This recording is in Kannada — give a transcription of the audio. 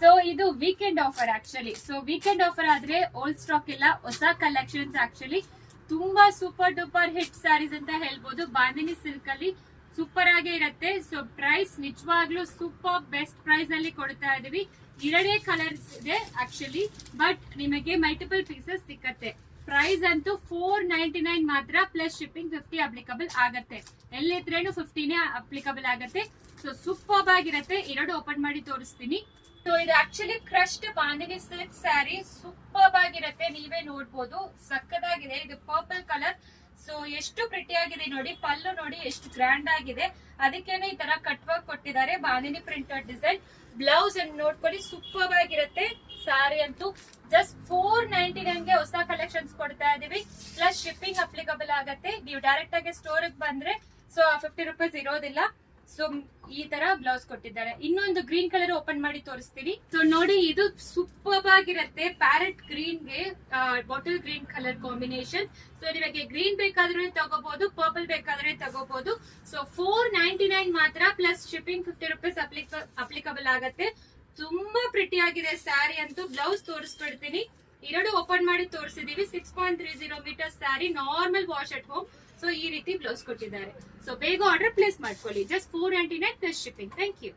ಸೊ ಇದು weekend offer actually. So weekend offer ಆದ್ರೆ ಓಲ್ಡ್ ಸ್ಟಾಕ್ ಇಲ್ಲ, ಹೊಸ ಕಲೆಕ್ಷನ್ಸ್ ಆಕ್ಚುಲಿ ತುಂಬಾ ಸೂಪರ್ ಡೂಪರ್ ಹಿಟ್ ಸ್ಯಾರೀಸ್ ಅಂತ ಹೇಳ್ಬೋದು. ಬಾಂದಿನಿ ಸಿಲ್ಕ್ ಅಲ್ಲಿ ಸೂಪರ್ ಆಗೇ ಇರುತ್ತೆ. ಸೊ ಪ್ರೈಸ್ ನಿಜವಾಗ್ಲೂ ಸೂಪರ್ ಬೆಸ್ಟ್ ಪ್ರೈಸ್ ಅಲ್ಲಿ ಕೊಡ್ತಾ ಇದೀವಿ. 2 ಕಲರ್ಸ್ ಇದೆ ಆಕ್ಚುಲಿ, ಬಟ್ ನಿಮಗೆ ಮಲ್ಟಿಪಲ್ ಪೀಸಸ್ ಸಿಕ್ಕತ್ತೆ. ಪ್ರೈಸ್ ಅಂತೂ 499 ಮಾತ್ರ, ಪ್ಲಸ್ ಶಿಪ್ಪಿಂಗ್ 50 ಅಪ್ಲಿಕಬಲ್ ಆಗತ್ತೆ. ಎಲ್ಲಿದ್ರೇನು 50ನೇ ಅಪ್ಲಿಕಬಲ್ ಆಗತ್ತೆ. ಸೊ ಸೂಪರ್ ಆಗಿರತ್ತೆ. 2 ಓಪನ್ ಮಾಡಿ ತೋರಿಸ್ತೀನಿ. ಸೊ ಇದು actually crushed bandhani silk sari, super ಆಗಿರತ್ತೆ. ನೀವೇ ನೋಡ್ಬೋದು, ಸಕ್ಕದಾಗಿದೆ. ಇದು ಪರ್ಪಲ್ ಕಲರ್. ಸೊ ಎಷ್ಟು ಪ್ರಿಟಿ ಆಗಿದೆ ನೋಡಿ. ಪಲ್ಲು ನೋಡಿ ಎಷ್ಟು ಗ್ರ್ಯಾಂಡ್ ಆಗಿದೆ. ಅದಕ್ಕೇನೆ ಈ ತರ ಕಟ್ ವರ್ಕ್ ಕೊಟ್ಟಿದ್ದಾರೆ, ಬಾಂದಿನಿ ಪ್ರಿಂಟೆಡ್ ಡಿಸೈನ್. ಬ್ಲೌಸ್ ಅನ್ನು ನೋಡ್ಕೊಳ್ಳಿ, ಸೂಪರ್ ಆಗಿರುತ್ತೆ. ಸ್ಯಾರಿ ಅಂತೂ ಜಸ್ಟ್ 499 ಗೆ ಹೊಸ ಕಲೆಕ್ಷನ್ಸ್ ಕೊಡ್ತಾ ಇದೀವಿ. ಪ್ಲಸ್ ಶಿಪ್ಪಿಂಗ್ ಅಪ್ಲಿಕಬಲ್ ಆಗತ್ತೆ. ನೀವು ಡೈರೆಕ್ಟ್ ಆಗಿ ಸ್ಟೋರ್ ಬಂದ್ರೆ ಸೊ 50 ರೂಪೀಸ್ ಇರೋದಿಲ್ಲ. ಸೊ ಈ ತರ ಬ್ಲೌಸ್ ಕೊಟ್ಟಿದ್ದಾರೆ. ಇನ್ನೊಂದು ಗ್ರೀನ್ ಕಲರ್ ಓಪನ್ ಮಾಡಿ ತೋರಿಸ್ತೀನಿ. ಸೊ ನೋಡಿ, ಇದು ಸೂಪರ್ ಆಗಿರುತ್ತೆ. ಪ್ಯಾರೆಟ್ ಗ್ರೀನ್ ಗೆ bottle green colour combination. So ನಿಮಗೆ ಗ್ರೀನ್ ಬೇಕಾದ್ರೆ ತಗೋಬಹುದು, ಪರ್ಪಲ್ ಬೇಕಾದ್ರೆ ತಗೋಬಹುದು. ಸೊ 499 ಮಾತ್ರ, ಪ್ಲಸ್ ಶಿಪ್ಪಿಂಗ್ 50 ರೂಪೀಸ್ ಅಪ್ಲಿಕಬಲ್ ಆಗತ್ತೆ. ತುಂಬಾ ಪ್ರಿಟಿ ಆಗಿದೆ ಸ್ಯಾರಿ ಅಂತೂ. ಬ್ಲೌಸ್ ತೋರಿಸ್ಬಿಡ್ತೀನಿ. 2 ಓಪನ್ ಮಾಡಿ ತೋರಿಸಿದೀವಿ. 6.30 metre sari, normal wash at home. So ಈ ರೀತಿ ಬ್ಲೌಸ್ ಕೊಟ್ಟಿದ್ದಾರೆ. ಸೊ ಬೇಗ ಆರ್ಡರ್ ಪ್ಲೇಸ್ ಮಾಡ್ಕೊಳ್ಳಿ. Just 499 plus shipping. Thank you.